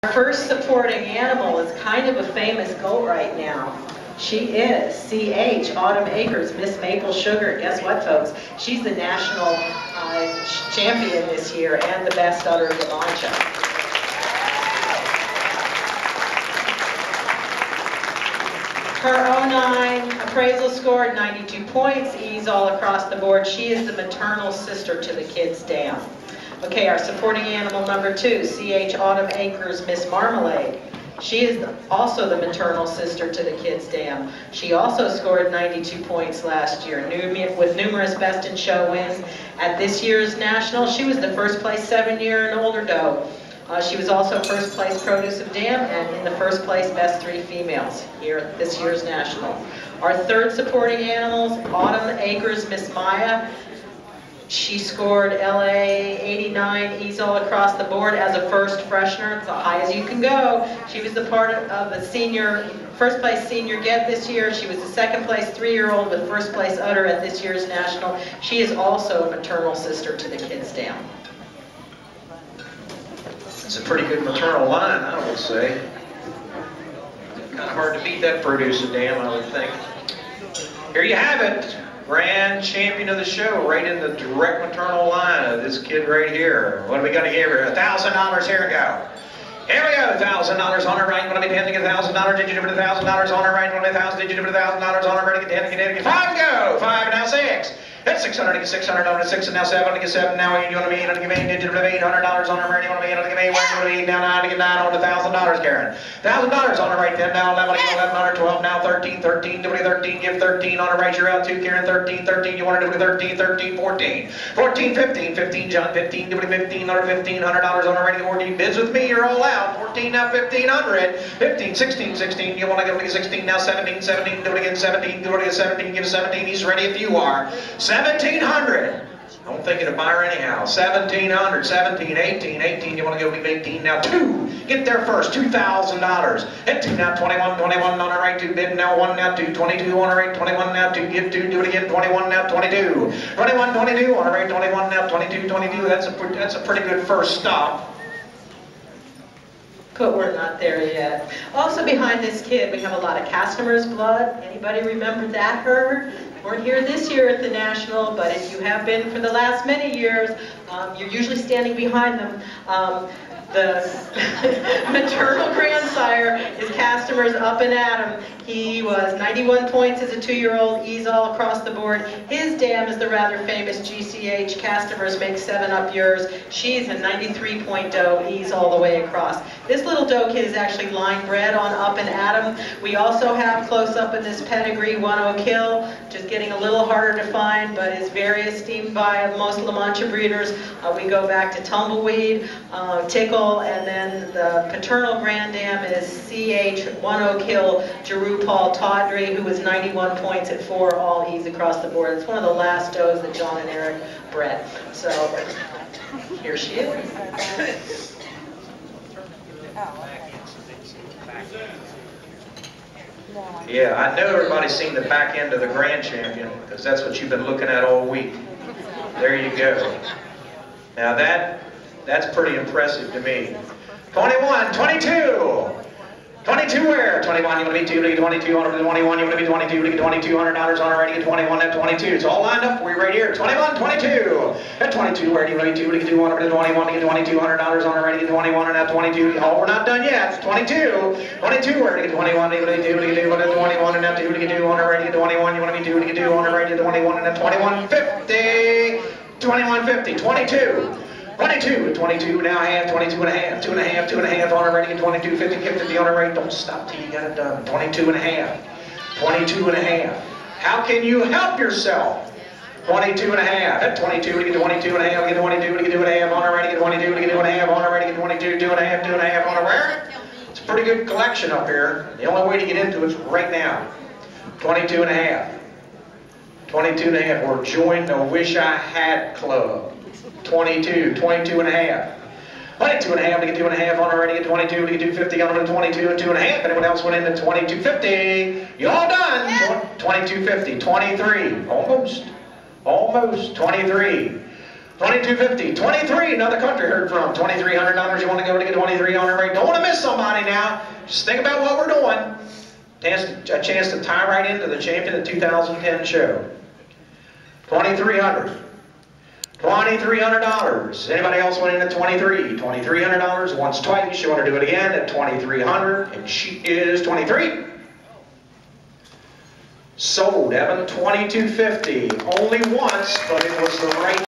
Our first supporting animal is kind of a famous goat right now. She is CH, Autumn Acres, Miss Maple Sugar. Guess what, folks? She's the national champion this year and the best udder of Lamancha. Her 09 appraisal scored 92 points, E's all across the board. She is the maternal sister to the kids' dam. Okay, our supporting animal number 2, CH Autumn Acres, Miss Marmalade. She is also the maternal sister to the kids' dam. She also scored 92 points last year, with numerous best in show wins. At this year's national, she was the first place 7-year and older doe. She was also first place produce of dam and in the first place best 3 females here at this year's national. Our third supporting animals, Autumn Acres, Miss Maya. She scored LA 89 E's all across the board as a first freshener, as high as you can go. She was the part of the senior, first place senior get this year. She was the second place 3-year-old with first place udder at this year's national. She is also a maternal sister to the kids' dam. It's a pretty good maternal line, I would say. Kind of hard to beat that produce of dam, I would think. Here you have it. Grand champion of the show, right in the direct maternal line of this kid right here. What are we going to give her? $1,000. Here we go. Here we go. $1,000 on her right. Going to be 10 to get $1,000. Did you do it? $1,000 on her right. Going to be 1,000. Did you do it? $1,000 on her right. Get 10 to get 10 to get 5. Go. 5 now 6. That's 600 to get 600 on the 6 and now 7 to get 7. Now you want to be 8 to get 8. Did you do it? $800 on her right. You want to be 8 to get 8. Where you want to be 8 now 9 to get 9 on the $1,000, Karen. $1,000 on her right. 10 now 11 to get 11 on her 12 now 13. 13 do it 13. Give 13 on her right. You're out 2, Karen. 13. 13 you want to do it 13. 13 14. 14 15 15 John 15 do it 15 on her $1,500 on her right. 14 bids with me. You're all out. 14 now 1,500. 15 16 16 you want to go to 16 now 17 17 do it again 17 do it again 17 give 17. He's ready if you are. 1700. Don't think it'll buy her anyhow. 1700, 17, 18, 18. You want to go leave 18 now. 2. Get there first. $2,000. Hit 2 now. 21, 21 on her right. 2 bid now. 1 now. 2. 22 on her right. 21 now. 2. Give 2. Do it again. 21 now. 22. 21, 22 on her right. 21 now. 22, 22. That's a pretty good first stop. But we're not there yet. Also behind this kid, we have a lot of Castamer's blood. Anybody remember that herd? Weren't here this year at the National, but if you have been for the last many years, you're usually standing behind them. The maternal grandsire is Castamer's Up and Atom. He was 91 points as a 2-year-old, E's all across the board. His dam is the rather famous GCH. Castamer's makes 7 up yours. She's a 93-point doe, E's all the way across. This little doe kid is actually line bred on Up and Atom. We also have close up in this pedigree 1-0 kill, just getting a little harder to find, but is very esteemed by most Lamancha breeders. We go back to Tumbleweed, Tickle, and then the paternal grand dam is CH 1-0 kill Jeru Paul Tawdry, who was 91 points at 4 all E's across the board. It's one of the last does that John and Eric bred. So here she is. Yeah, I know everybody's seen the back end of the grand champion because that's what you've been looking at all week. There you go. Now that's pretty impressive to me. 21, 22. 22 where? 21, you want to be 2 to get 22 on 21, you want to be 22 to get $2,200 on already, get 21 at 22. It's all lined up for you right here. 21, 22. At 22 where do you want to be 2 to get 200 to 21 to get $2,200 on already, get 21 and at 22. Oh, we're not done yet. 22. 22 where to get 21 to get 2 to get 2 to 21 and at 2 to get 2 on already, get 21. You want to be 2 to get 2 on already, get 21 and at 21.50. 21.50. 22. 22, 22 now half, 22 and a half, 2 and a half, 2 and a half on her ready, and 22, 50, get 50 on her right. Don't stop till you got it done. 22 and a half, 22 and a half. How can you help yourself? 22 and a half, at 22 to get 22 and a half, get 22 to get 2 and a half on her ready, get 22 to get 2 and a half on her ready, get 22, 2 and a half, 2 and a half on her where? It's a pretty good collection up here. The only way to get into it is right now. 22 and a half, 22 and a half, or join the Wish I Had Club. 22, 22 and a half. 22 and a half to get 2 and a half on already, get 22 to get 250 on her 22 and 2 and a half. Anyone else went into 22.50? You all done? Yeah. 22.50, 23, almost, 23. 2250, 23, another country heard from. $2,300, you want to go to get 2,300 right? Don't want to miss somebody now. Just think about what we're doing. A chance to tie right into the champion of the 2010 show. 2,300. $2,300. Anybody else winning at 23? $2,300 once, twice. You want to do it again at 2,300, and she is 23. Sold, Evan, 2250. Only once, but it was the right